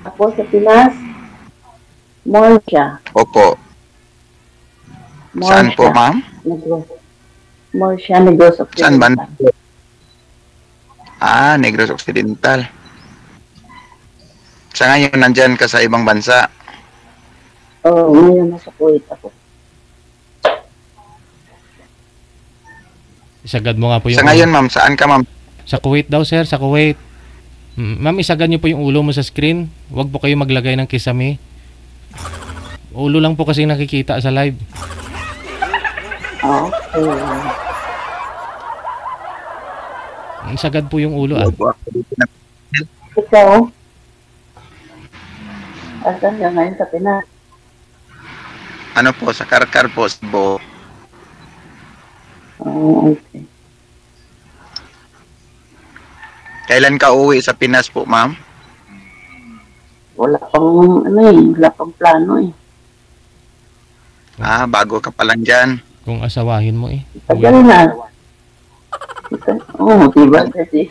Ako sa Pinas, mall siya. Opo. Mall Saan po, siya. ma'am? Negros. Mall siya, Negros Saan ba? Occidental. Negros Occidental. Sa ngayon, nandyan ka sa ibang bansa. Oo, ngayon nasa Kuwait ako. Isagad mo nga po yung Sa ngayon, ma'am, saan ka, ma'am? Sa Kuwait daw, sir. Sa Kuwait. Ma'am, isagad niyo po yung ulo mo sa screen. Huwag po kayo maglagay ng kisame. Ulo lang po kasi nakikita sa live. Okay. Isagad po yung ulo. Ikaw? Asan ka ngayon sa Pinas? Ano po, sa Karkar po, Cebu. Okay. Kailan ka uwi sa Pinas po, ma'am? Wala pang plano eh. Bago ka pa lang dyan. Kung asawahin mo eh. Tagal na. Oo, diba? Kasi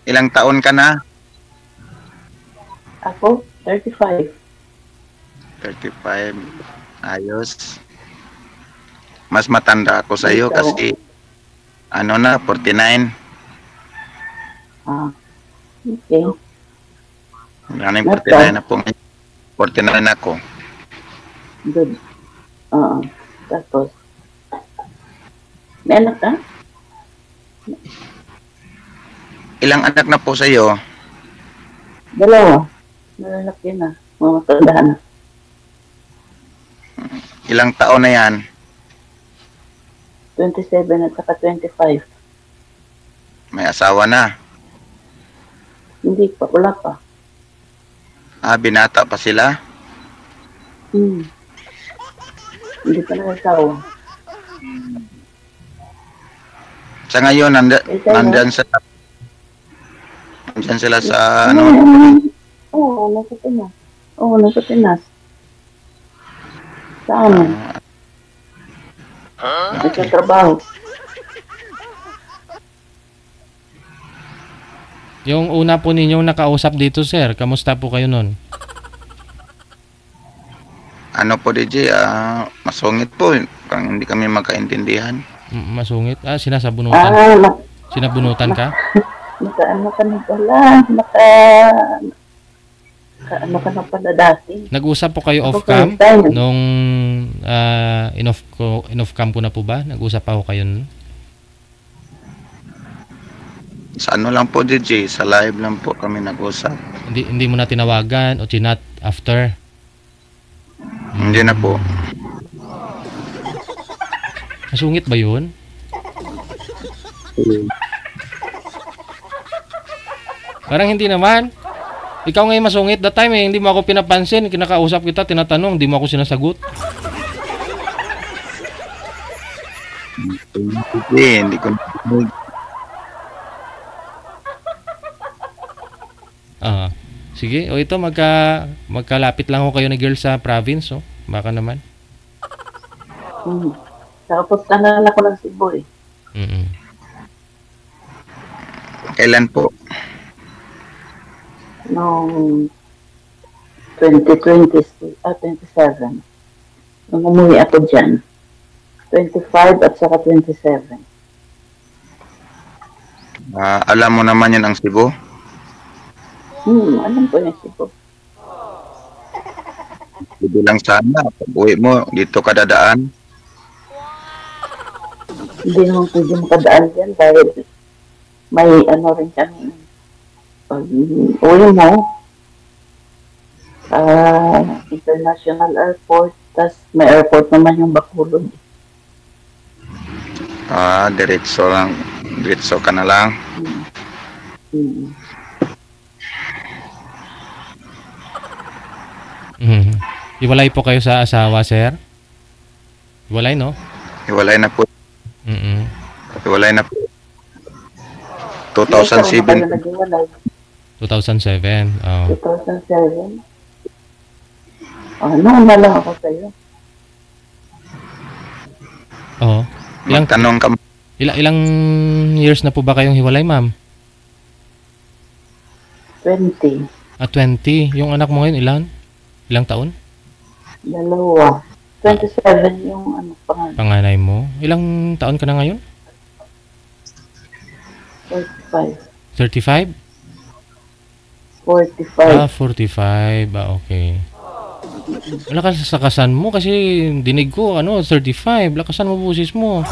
Ilang taon ka na? ako, 35. 35. Ayos. Mas matanda ako sa iyo kasi 49. Okay. Ano yung 49 na po? 49 ako. Good. Oo. Tapos, may anak ka? Ilang anak na po sa iyo? Dalawa. Malalaki na. Mga tandaan na. Ilang taon na yan? 27 at saka 25. May asawa na. Hindi pa. Wala pa. Binata pa sila? Hindi pa nag-asawa. Sa ngayon, nandyan sila sa Oo, nasa Pinas. Oo, nasa Pinas. Saan? Nasa trabaho. Yung una po ninyong nakausap dito, sir, kamusta po kayo nun? Ano po, DJ? Masungit po. Parang hindi kami magkaintindihan. Masungit? Sinasabunutan. Sinabunutan ka? Ano ka na pala dati? Nag-usap po kayo off-cam? Nung in-off-cam ko na po ba? Nag-usap pa ako kayo nun? Sa ano lang po, DJ? Sa live lang po kami nag-usap. Hindi mo na tinawagan o chinat after? Hindi na po. Masungit ba yun? Parang hindi naman. Ikaw ngayon masungit. That time hindi mo ako pinapansin. Kinakausap kita, tinatanong, hindi mo ako sinasagot. Hindi ko Sige, ito magkalapit lang ako kayo ni girl sa province, baka naman. Tapos na ako ng Cebu eh. Kailan po? Noong 27. Nung umuwi ako dyan. 25 at saka 27. Alam mo naman yun ang Cebu? Alam ko na Cebu. Hindi lang sana. Pag uwi mo, dito ka dadaan. Hindi naman pwede makadaan dyan dahil may rin kami. Pag uwi mo, international airport, tas may airport naman yung Bacolod. Diretso lang. Diretso ka na lang. Hiwalay po kayo sa asawa, sir? Hiwalay, no? Hiwalay na po. Hiwalay na po. 2007. 2007. 2007. Noon na lang ako sa'yo. Magtanong ka. Ilang years na po ba kayong hiwalay, ma'am? 20. 20. Yung anak mo ngayon, ilan? Ilang taon? Dalawa. 27 yung ano pangalan. Panganay mo. Ilang taon ka na ngayon? 45. 35? 45. 45. Okay. Lakas sa kasan mo kasi dinig ko, 35. Lakasan mo boses mo.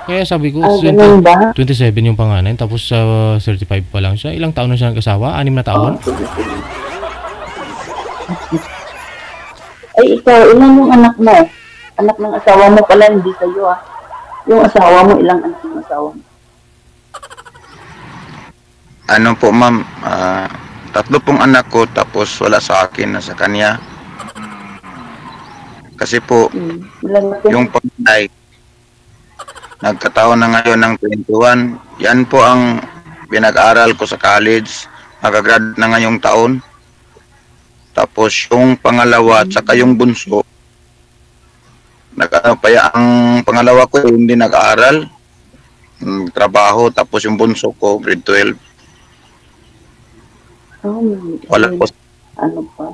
Kaya sabi ko, Ganun ba? 27 yung panganay, tapos 35 pa lang siya. Ilang taon na siya nag-asawa? 6 na taon? Sige. Ay, ikaw, ilan yung anak mo? Anak ng asawa mo pala, hindi sa'yo Yung asawa mo, ilang anak ng asawa mo? Ano po ma'am, 3 pong anak ko tapos wala sa akin na sa kanya. Kasi po, Ilan na yung panganay, nagkataon na ngayon ng 21. Yan po ang pinag-aral ko sa college. Nagagrad na ngayong taon. Tapos yung pangalawa at saka yung bunso, ang pangalawa ko hindi nag-aaral, trabaho. Tapos yung bunso ko, grade 12. Wala po. Ano pa?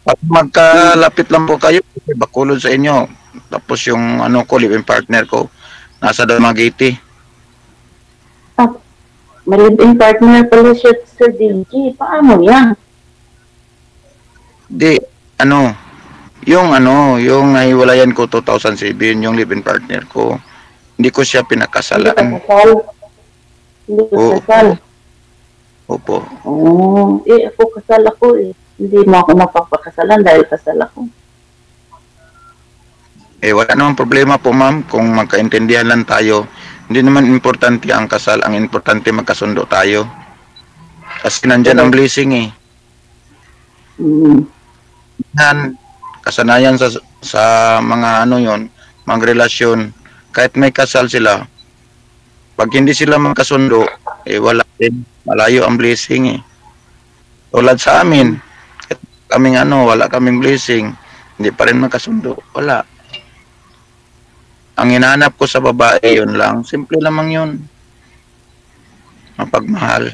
Pag magkalapit lang po kayo, bakulod sa inyo. Tapos yung ko, live-in partner ko, nasa Dumaguete. May live-in partner pala siya, Sir DJ. Paano yan? Di, yung nahiwalayan ko 2007, yung live-in partner ko, hindi ko siya Hindi pinakasalan. ka kasal? Hindi ka Oo. kasal? Opo. Oo. Ako kasal ako Hindi mo ako mapapakasalan dahil kasal ako. Wala namang problema po ma'am kung magkaintindihan lang tayo. Hindi naman importante ang kasal, ang importante magkasundo tayo. Kasi nandyan ang blessing Yan, kasanayan sa mga mga relasyon. Kahit may kasal sila, pag hindi sila magkasundo, wala din. Malayo ang blessing Tulad sa amin, kaming wala kaming blessing, hindi pa rin magkasundo. Wala. Ang hinahanap ko sa babae, yun lang. Simple lamang yun. Mapagmahal.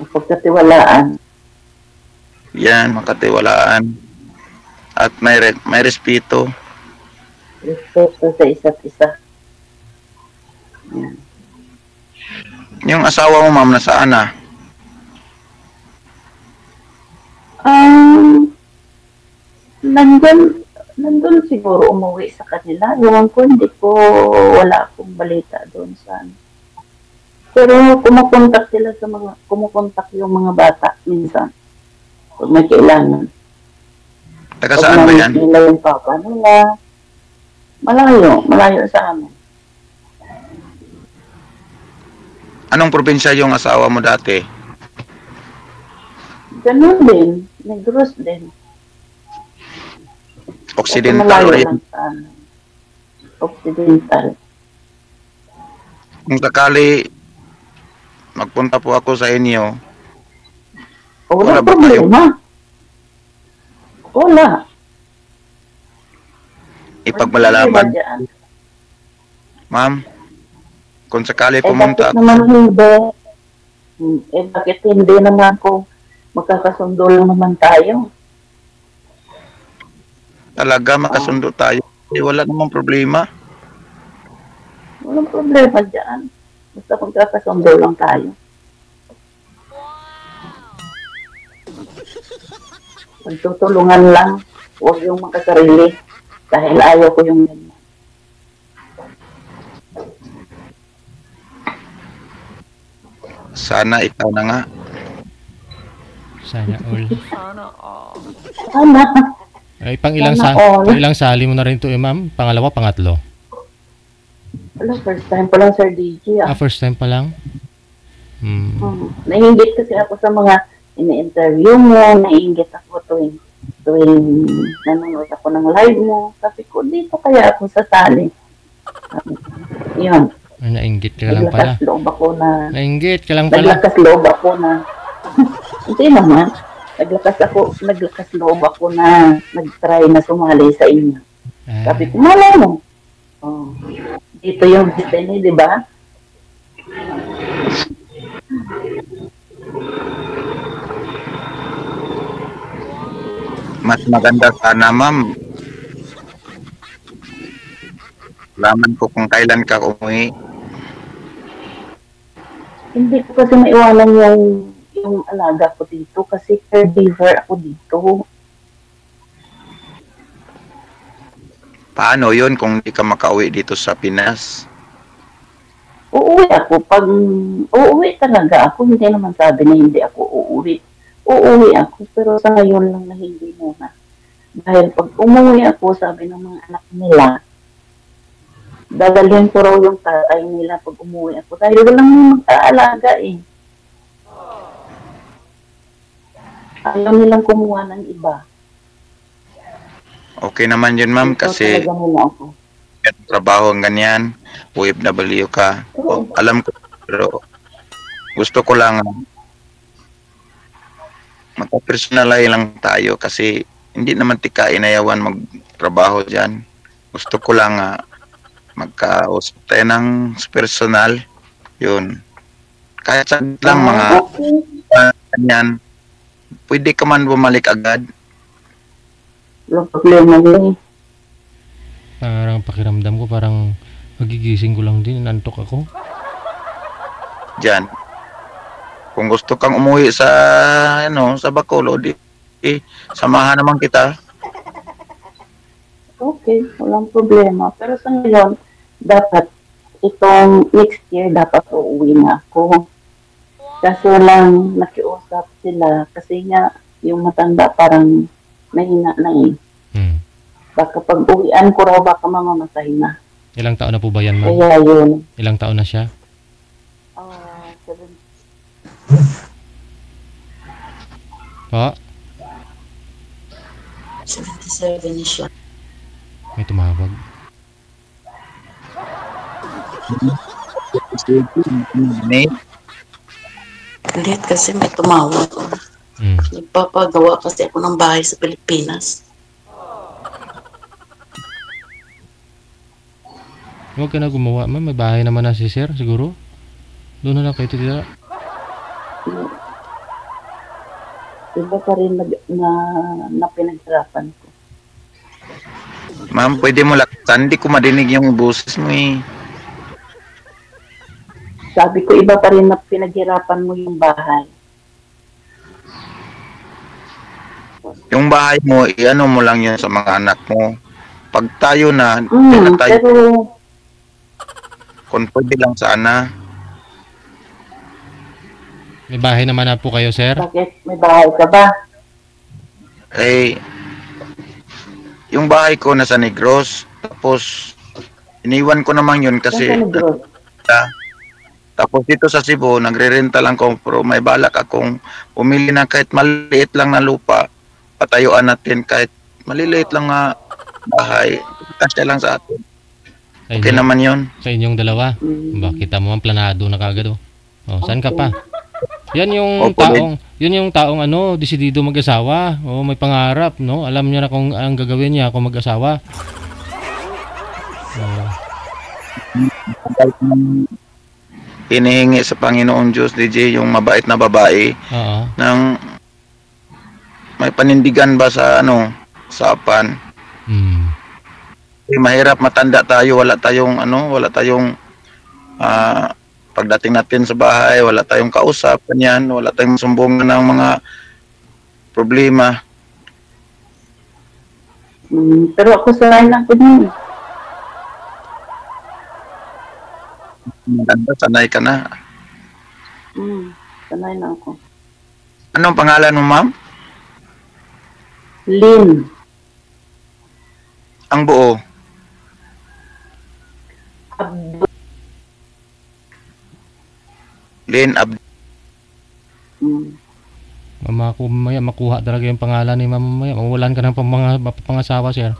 Pagkatiwalaan. Yan, makatiwalaan. At may respeto. Respeto sa isa't isa. Yan. Yung asawa mo, ma'am, nasaan na? Nandun siguro umuwi sa kanila. Ewan ko, wala akong balita doon sa Pero kumukontak yung mga bata minsan. Pag may kailangan. Taga saan ba yan? Pag nila yung papa nila. Malayo sa amin. Anong probinsya yung asawa mo dati? Ganun din. Negros din. Occidental Malayo rin. lang sa amin. Occidental. Kung sakali magpunta po ako sa inyo, Wala Wala ba problema. Wala. ipagmalalaman, Wala dyan. ma'am, kung sakali Bakit pumunta ako, naman hindi? Bakit hindi naman kung magkakasundo lang naman tayo? talaga makasundo tayo. Wala namang problema. Walang problema dyan. Basta magkakasundo lang tayo. Magtutulungan lang. Huwag yung makasarili. Dahil ayaw ko yung ganyan. Sana ikaw na nga. Sana all. Sana. Ay, Sana all. pang ilang sali mo na rin to ma'am? Pangalawa, pangatlo? Wala, first time pa lang, Sir DJ. First time pa lang? Naiingit kasi ako sa mga ini-interview mo. Naiingit ako tuwing nanonood ako ng live mo. Sabi ko, dito kaya ako sasali. Yun. Ay, nainggit ka lang pala. Naglakas loob ako na... Nainggit ka lang pala. Naglakas loob ako na... Hindi naman. Naglakas loob ako na nag-try na sumali sa inyo. Sabi ko, malay mo. Oh, dito yung destiny, di ba? Mas maganda sana, ma'am. Laman ko kung kailan ka umuwi. Hindi ko kasi maiwanan yung alaga ko dito kasi caregiver ako dito. Paano yun kung di ka makauwi dito sa Pinas? Uuwi ako pag uuwi talaga ako. Hindi naman sabi na hindi ako uuwi. Uuwi ako pero sa ngayon lang na hindi muna. Dahil pag umuwi ako, sabi ng mga anak nila, dadalhin ko raw yung tatay nila pag umuwi ako. Dahil walang may mag-aalaga eh. Ayaw nilang kumuha ng iba. Okay naman yun, ma'am, Ito kasi talaga muna ako. trabaho ang ganyan, OFW ka. O, alam ko, pero gusto ko lang magpa-personalize lang tayo kasi hindi naman tika inayawan magtrabaho dyan. Gusto ko lang magkausap tayo ng personal. Yun. Kahit sa lang mga Okay. ganyan, pwede ka man bumalik agad. Walang problema yun eh. Parang pakiramdam ko parang magigising ko lang din, nantok ako. Dyan. Kung gusto kang umuwi sa sa Bacolod, samahan naman kita. Okay, walang problema. Pero sa ngayon, dapat itong next year dapat uuwi na ako. Kaso lang nakiusap sila kasi nga yung matanda parang mahina na eh. Baka pag uwian ko raw baka mamamatay na. Ilang taon na po ba yan, ma'am? Kaya yun. Ilang taon na siya? 7. Po? 77 na siya. May tumawag. Ulit kasi may tumawag. Nagpapagawa kasi ako ng bahay sa Pilipinas. Huwag ka na gumawa, ma'am. May bahay naman na si sir, siguro. Doon na lang kayo titira. Iba pa rin na pinaghirapan ko. Ma'am, pwede mo laksan. Hindi ko madinig yung boses mo eh. Sabi ko, iba pa rin na pinaghirapan mo yung bahay. Yung bahay mo, i-ano mo lang yun sa mga anak mo. Pag tayo na, tayo, Pero, kung pwede lang sana. May bahay naman na po kayo, sir? bakit may bahay ka ba? Eh, yung bahay ko nasa Negros. Tapos, iniwan ko naman yun kasi, Saan ka Negros? tapos dito sa Cebu, nagre-renta lang ko, pero may balak akong pumili na kahit maliit lang na lupa. Patayuan natin kahit maliliit lang na bahay. Kasya lang sa atin. Sa Okay inyo- naman yun. Sa inyong dalawa? Ba, kita mo ang planado na kagad, oh. Oh, saan ka pa? Yan yung Opo, yun yung taong desidido mag-asawa. Oh, may pangarap, no? Alam niya na kung ang gagawin niya kung mag-asawa. Oh, Hinihingi sa Panginoon Diyos, DJ, yung mabait na babae oo. ng may panindigan ba sa usapan. Mahirap matanda tayo, wala tayong pagdating natin sa bahay, wala tayong kausap, kanyan, wala tayong sumbungan ng mga problema. Pero ako sanay lang ko din. Sanay ka na. Sanay lang ako. Anong pangalan mo, ma'am? Lynn. Ang buo. Abdul. Lynn Abd. Mama ko mamaya makuha talaga yung pangalan ni mama mamaya. Mawalan ka ng pangasawa, sir.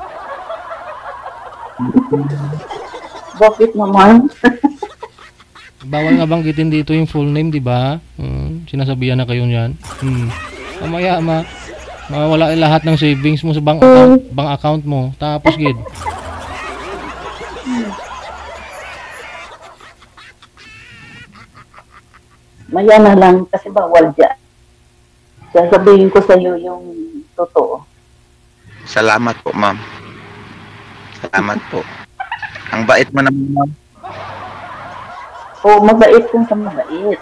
Bakit naman? Bawal nga banggitin dito yung full name, di ba? Sinasabihan na kayo niyan. Mamaya mawala lahat ng savings mo sa bank account mo. Tapos gid. Maya na lang kasi bawal dyan. Sasabihin ko sa iyo yung totoo. Salamat po, ma'am. Salamat po. Ang bait mo naman, ma'am. O, mabait kung sa mabait.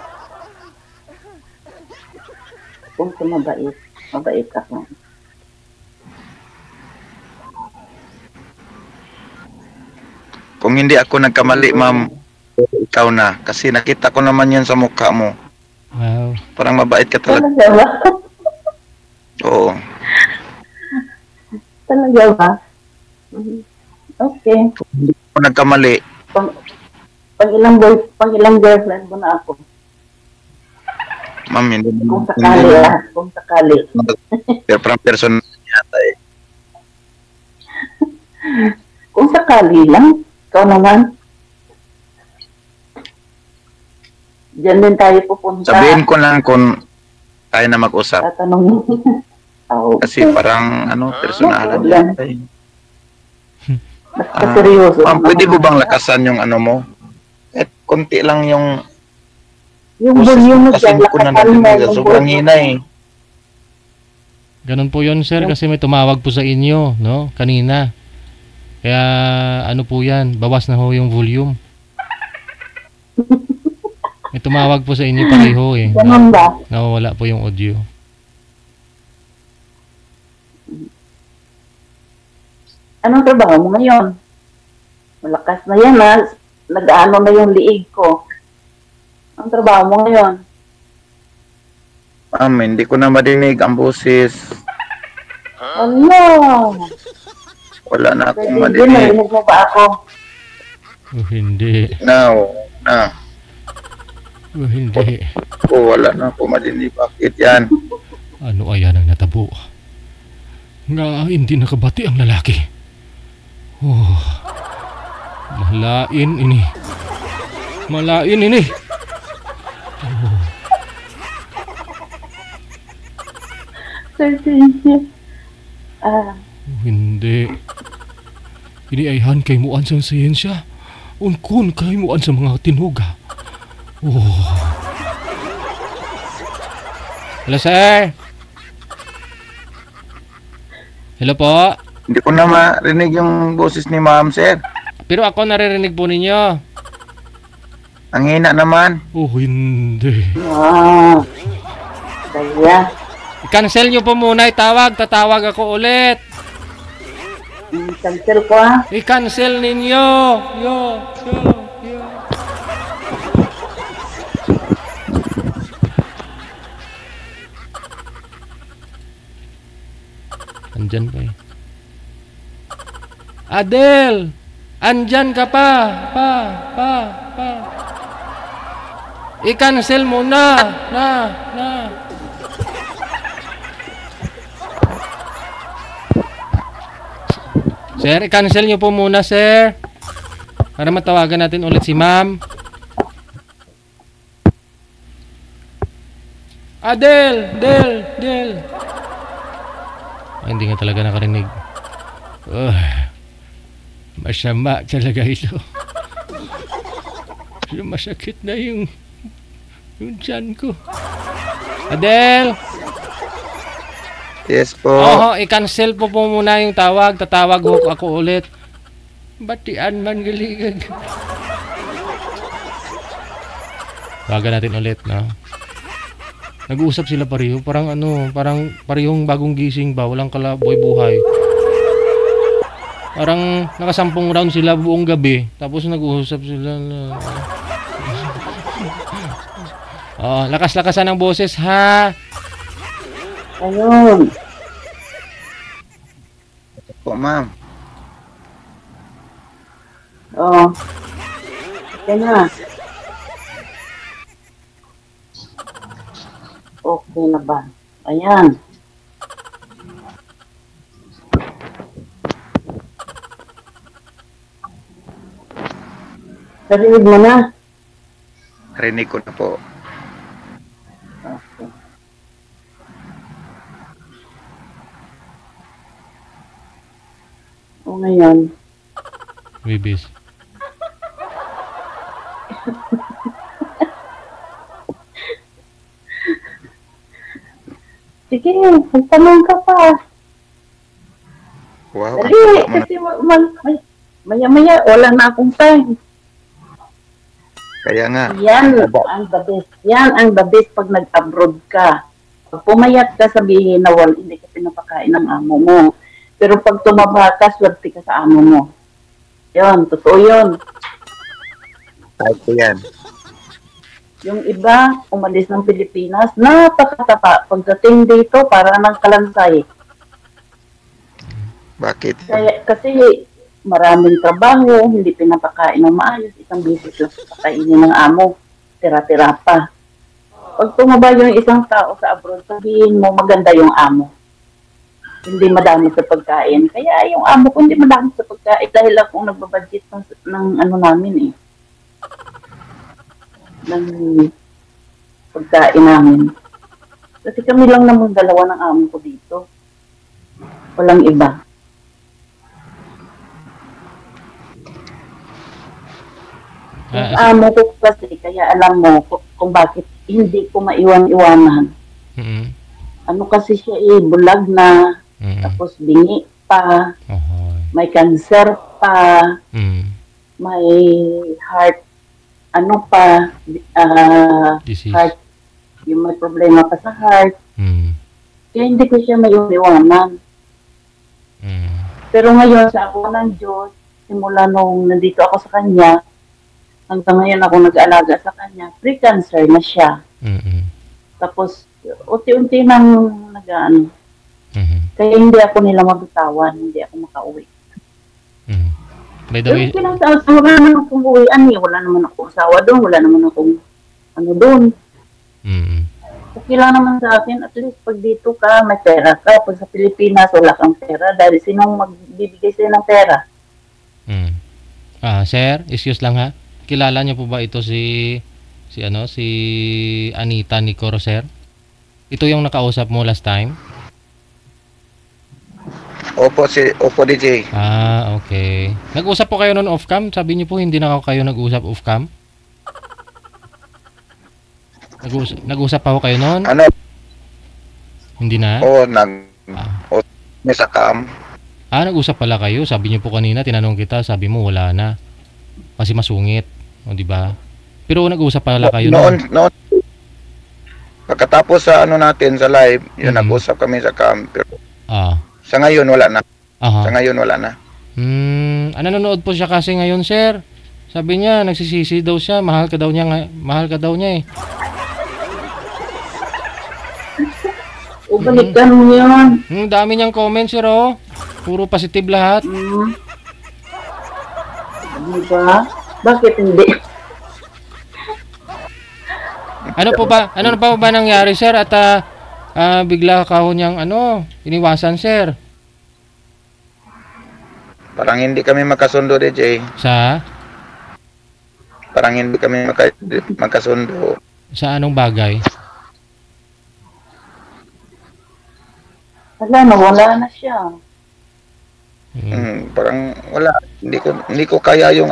Kung sa mabait. Mabait ako. Kung hindi ako nagkamali, ma'am, ikaw na. Kasi nakita ko naman yan sa mukha mo. Wow. Parang mabait ka talaga. Talaga ba? Oo. Talaga ba? Mhm. Okay. Kung hindi ako nagkamali, Pang ilang girlfriend mo na ako. ma'am, hindi Kung mo sakali kung sakali. parang person yata eh. Kung sakali lang, ikaw naman. Diyan din tayo pupunta. Sabihin ko lang kung tayo na mag-usap. Tatanungin. Oh, Kasi parang, personalan No yata eh. basta seryoso. Ma'am, pwede mo bang lakasan yung ano mo? Konti lang yung Yung volume mo kasi dyan, hindi ko na lakasan mo narinig. yung Sobrang volume. hina eh. Ganun po yun, sir, kasi may tumawag po sa inyo, no? Kanina. Kaya, ano po yan, bawas na ho yung volume. May tumawag po sa inyo pareho eh. Ganun ba? Nawawala po yung audio. Anong trabaho mo ngayon? Malakas na yan ha. Nag-ano na yung liig ko. Anong trabaho mo ngayon? Ma'am, hindi ko na marinig ang boses. Ano? Wala na akong Pwede din, marinig. narinig mo ba ako? Oh, hindi. Now, Oh, hindi. wala na akong marinig. Bakit yan? Ano ayan ang natabo? Nga hindi nakabati ang lalaki. Oh, malain ini. Malain ini. Sir, ah, Oh, hindi. Ini ayhan kay muan sa siyensya. Unkun kay muan sa mga tinuga. Oh. Hello, sir. Hello po. Hindi ko na marinig yung boses ni ma'am, sir. Pero ako naririnig po ninyo. Ang hina naman. Oh, hindi. kaya. I-cancel nyo po muna itawag. Tatawag ako ulit. Cancel ko ha. I-cancel ninyo. Yo. Andyan pa eh. Adel! Andyan ka pa! Pa! I-cancel mo na! Sir, i-cancel nyo po muna, sir. Para matawagan natin ulit si ma'am. Adel! Del! Ay, hindi nga talaga nakarinig. Masama talaga ito. Masakit na yung tiyan ko. Adel! Yes po. Oo, i-cancel po muna yung tawag. Tatawag ho ako ulit. Batian man galigag. Tawagan natin ulit, no? Nag-uusap sila pareho. Parang parehong bagong gising ba? Walang kalaboy buhay. Parang nakasampung round sila buong gabi. Tapos nag-uusap sila. Lakas-lakasan ang boses, ha? Ayun. Po, ma'am. Okay na. Okay na ba? Ayan. Narinig mo na? Rinig ko na po. Okay. O ngayon, Bibis. sige, magtanong ka pa. Wow, ang Dali, taba mo na. kasi maya-maya, wala na akong time. Kaya nga, Yan taba. ang the best. Yan ang the best pag nag-abroad ka. Pag pumayat ka, sabihin na hindi ka pinapakain ng amo mo. Pero pag tumaba ka, swerte ka sa amo mo. Yun, totoo yun. Kahit ko yan. Yung iba, umalis ng Pilipinas, napakatapa. Pagdating dito, para ng kalansay. Bakit? Kasi maraming trabaho, hindi pinapakain ng maayos, isang bisis lang pakainin ng amo, tira-tira pa. Pag tumaba yung isang tao sa abroad, sabihin mo maganda yung amo. Hindi madami sa pagkain. Kaya yung amo ko hindi madami sa pagkain dahil akong nagbabudget ng ano namin ng pagkain namin. Kasi kami lang naman dalawa ng amo ko dito. Walang iba. Yung amo ko kasi, kaya alam mo kung bakit hindi ko maiwan-iwanan. Mm-hmm. Ano kasi siya bulag na, tapos bingi pa, may cancer pa, may heart, ano pa, heart, yung may problema pa sa heart. Kaya hindi ko siya maiwan-iwanan. Pero ngayon, sa ako ng Diyos, simula nung nandito ako sa Kanya, hanggang ngayon ako nag-aalaga sa Kanya, pre-cancer na siya. Tapos, unti-unti nang nag-ano. Kaya hindi ako nila mabitawan, hindi ako makauwi. By the way, wala naman akong uwian wala naman akong asawa doon, wala naman akong ano doon. Okay lang naman sa akin, at least pag dito ka, may pera ka. Pag sa Pilipinas, wala kang pera. Dahil sinong magbibigay sa'yo ng pera? Sir, excuse lang ha. Kilala niyo po ba ito si Anita Nicoro, sir? Ito yung nakausap mo last time? Opo, DJ. Okay. Nag-usap po kayo noon off-cam? Sabi niyo po hindi na kayo nag-usap off-cam? Nag-usap pa ho kayo noon? Ano? Hindi na? Oo, may sakam. Nag-usap pala kayo. Sabi niyo po kanina, tinanong kita, sabi mo wala na. Kasi masungit. O, di ba? Pero nag-usap pala kayo noon. Pagkatapos sa natin sa live, yun nag-usap kami sa cam. Pero sa ngayon wala na. Sa ngayon wala na. Nanonood po siya kasi ngayon, sir. Sabi niya, nagsisisi daw siya, mahal ka daw niya eh. Balikan mo yun. Dami niyang comments, sir, oh. Puro positive lahat. Diba? Bakit hindi? Ano pa ba nangyari, sir? At bigla ka ho niyang iniwasan, sir? Parang hindi kami magkasundo, DJ. Parang hindi kami magkasundo. Sa anong bagay? Wala na siya. Parang wala. Hindi ko kaya yung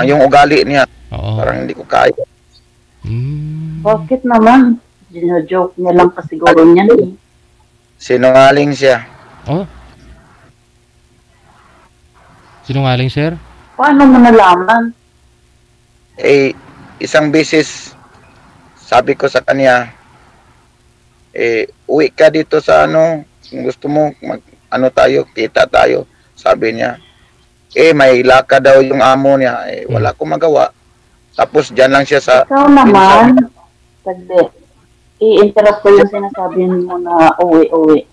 yung ugali niya. Parang hindi ko kaya. Bakit naman? Joke niya lang pa siguro niyan eh. Sinungaling siya. Sinungaling, sir? Paano mo nalaman? Isang beses sabi ko sa kanya, uwi ka dito sa kung gusto mo tayo, kita tayo. Sabi niya, may laka daw yung amo niya, wala akong magawa. Tapos dyan lang siya sa... Ikaw naman, i-interrupt ko yung sinasabi mo na uwi.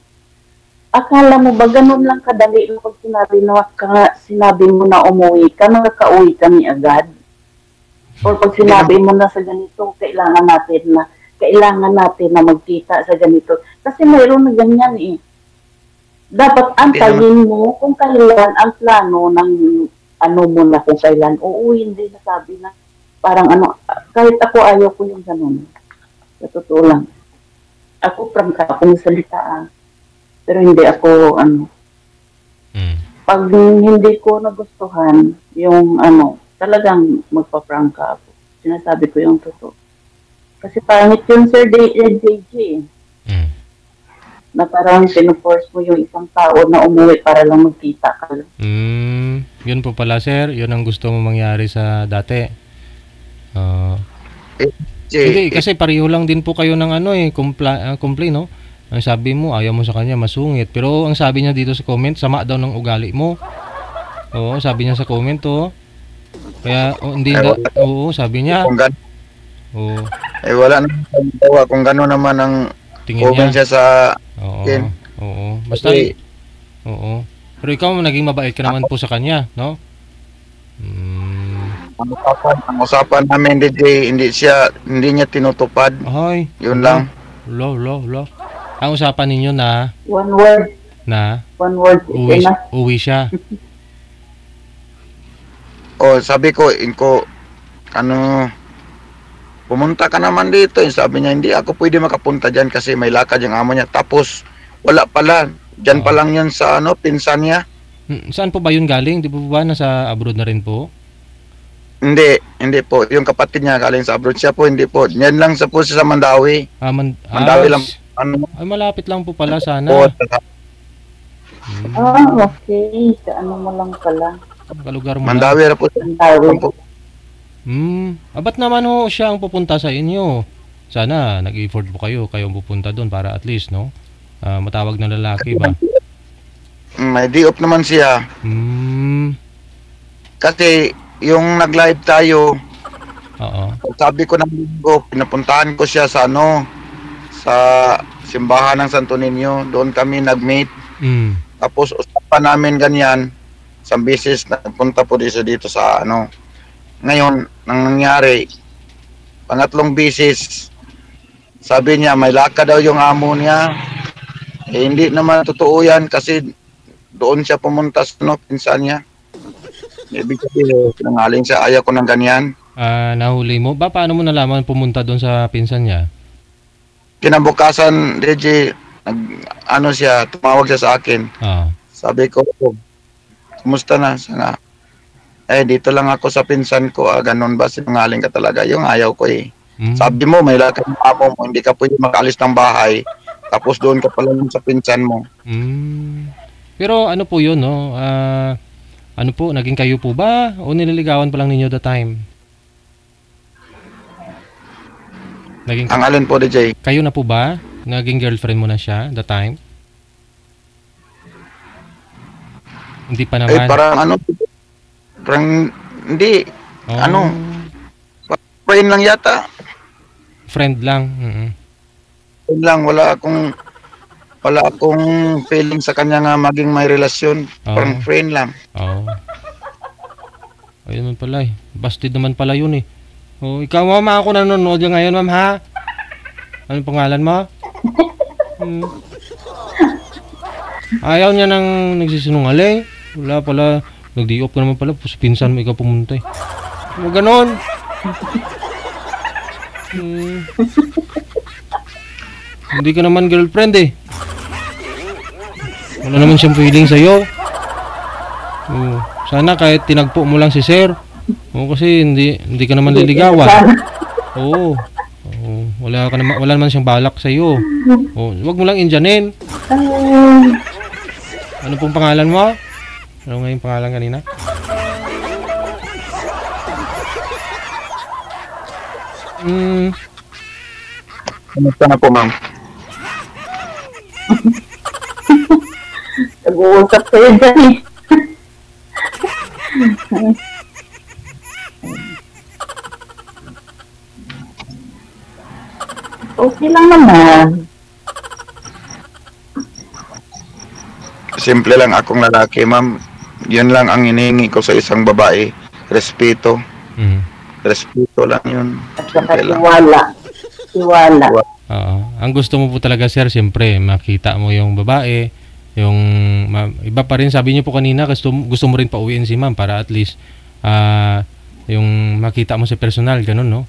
Akala mo ba ganun lang kadali pag sinabi mo na umuwi ka, nakaka-uwi kami agad? O pag sinabi mo na sa ganito, kailangan natin na magkita sa ganito. Kasi mayroon na ganyan eh. Dapat antayin mo kung kailan ang plano ng mo na kung kailan. Oo, hindi nasabi na parang kahit ako ayaw ko yung ganun. Sa totoo lang. Ako prangka akong salita pero hindi ako pag hindi ko nagustuhan yung talagang magpa-prangka ako. Sinasabi ko yung totoo. Kasi pangit yun, Sir JJ. na parang pinuforce mo yung isang tao na umuwi para lang magkita ka. Yun po pala, sir. Yun ang gusto mo mangyari sa dati. Ah, hindi, kasi pareho lang din po kayo ng complain, no? Ang sabi mo, ayaw mo sa kanya, masungit. Pero ang sabi niya dito sa comment, sama daw ng ugali mo. Oo, sabi niya sa comment, oh. Kaya, hindi na, oo, sabi niya. Kung Oo, wala naman gawa kung gano'n naman ang tingin comment niya. siya sa Oo, akin. oo. Basta, Kasi, oo. Pero ikaw, naging mabait ka naman po sa kanya, no? ang usapan namin, DJ, hindi niya tinutupad. Ay, Yun lang. Lo. Ang usapan ninyo na, One word uwi, is enough. uwi siya. O, sabi ko, pumunta ka naman dito. Sabi niya, hindi ako pwede makapunta dyan kasi may lakad yung amo niya. Tapos, wala pala. Dyan pa lang yun sa pinsan niya. Saan po ba yun galing? Di po ba nasa abroad na rin po? Hindi po. Yung kapatid niya galing sa abroad, siya po, hindi po. Yan lang sa po siya sa Mandawi. Mandawi lang. Ay, malapit lang po pala sana. Po, Okay. Sa ano mo lang pala. Kalugar mo Mandawi na po. Mandawi. Ba't naman ho siya ang pupunta sa inyo? Sana nag-effort po kayo ang pupunta doon para at least, no? Matawag na lalaki ba? May di-off naman siya. Kasi yung nag-live tayo, Oo. sabi ko ng linggo, pinapuntahan ko siya sa sa simbahan ng Santo Niño. Doon kami nag-meet. Tapos usapan namin ganyan. Isang beses nagpunta po dito sa Ngayon, nang nangyari, pangatlong beses, sabi niya may lakad daw yung amo niya. Hindi naman totoo yan kasi doon siya pumunta sa pinsan niya. Ibig sabihin, nangaling siya, ayaw ko ng ganyan. Nahuli mo? Paano mo nalaman pumunta doon sa pinsan niya? Kinabukasan, DJ, tumawag siya sa akin. Sabi ko, kumusta na? Sana, dito lang ako sa pinsan ko. Ganun ba? Sinungaling ka talaga. Yung ayaw ko eh. Sabi mo, may lakad ng amo mo, hindi ka pwede makaalis ng bahay. Tapos doon ka pala sa pinsan mo. Pero ano po yun, no? Ano po, naging kayo po ba? O nililigawan pa lang ninyo the time? Ang alin po, DJ? Kayo na po ba? Naging girlfriend mo na siya the time? Hindi pa naman. Parang hindi. Friend lang yata. Friend lang. Friend lang, wala akong feeling sa kanya nga maging may relasyon. Parang friend lang. Ayun naman pala eh. Busted naman pala yun eh. Ikaw mama, ako nanonood yan ngayon, ma'am, ha? Anong pangalan mo? Ayaw niya nang nagsisinungaling. Wala pala. Nag-di-off ka naman pala. Pinsan mo ikaw pumunta eh. Ganon. Hindi ka naman girlfriend eh. Wala naman siyang feeling sa'yo. Sana kahit tinagpo mo lang si sir. Kasi hindi ka naman liligawan. Wala naman siyang balak sa iyo. Wag mo lang indyanin. Ano pong pangalan mo? Ano nga yung pangalan kanina? Kamusta na po, ma'am? Nag-uusap kayo dyan eh. Okay lang naman. Simple lang akong lalaki, ma'am. Yun lang ang hinihingi ko sa isang babae. Respeto. Respeto lang yun. At saka tiwala. Ang gusto mo po talaga, sir, siyempre, makita mo yung babae. Iba pa rin, sabi niyo po kanina, gusto mo rin pauwiin si ma'am para at least yung makita mo sa personal, ganun, no?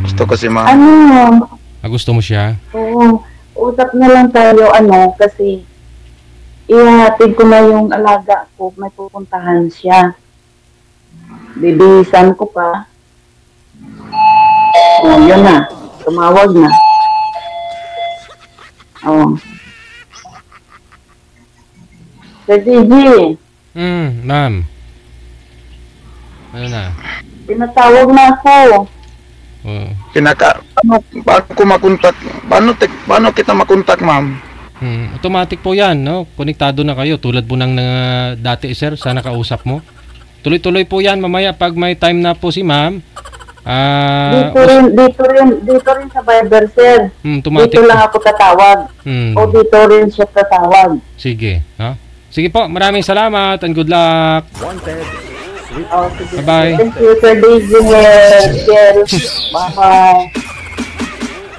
Gusto ko si ma'am. Gusto mo siya? Oo. Usap na lang tayo, kasi ihatid ko na yung alaga ko, may pupuntahan siya. Bibihisan ko pa. Yun na. tumawag na. Oh. Sir DJ, Ma'am. Ano na? tinatawag na ako. Oh. Paano ko makontak? Paano kita makontak, ma'am? Automatic po yan, no? Konektado na kayo. Tulad po ng dati, sir, sa nakausap mo. Tuloy-tuloy po yan mamaya pag may time na po si ma'am. Dito rin sa Viber, sir. Automatic. Dito lang ako tatawag. O dito rin siya tatawag. Sige, no? Sige po, maraming salamat and good luck. Oh, sige. Bye-bye. Thank you, Sir DJ. Bye-bye.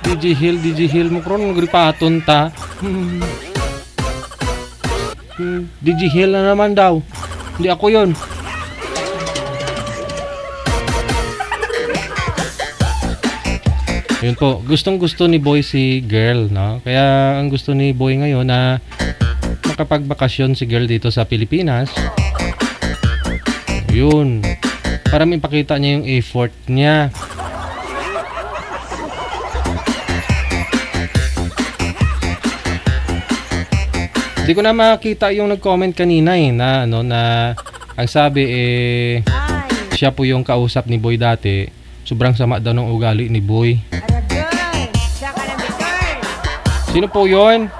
DJ Hill mo kron gripaton ta. DJ Hill na naman daw. Hindi ako 'yon. Yun po, gustong-gusto ni Boy si girl, no? Kaya ang gusto ni Boy ngayon na makapagbakasyon si girl dito sa Pilipinas. Yun. Para mipakita niya yung effort niya. Hindi ko na makita yung nag-comment kanina na ano na ang sabi siya po yung kausap ni Boy dati. Sobrang sama daw ng ugali ni Boy. Sino po 'yon?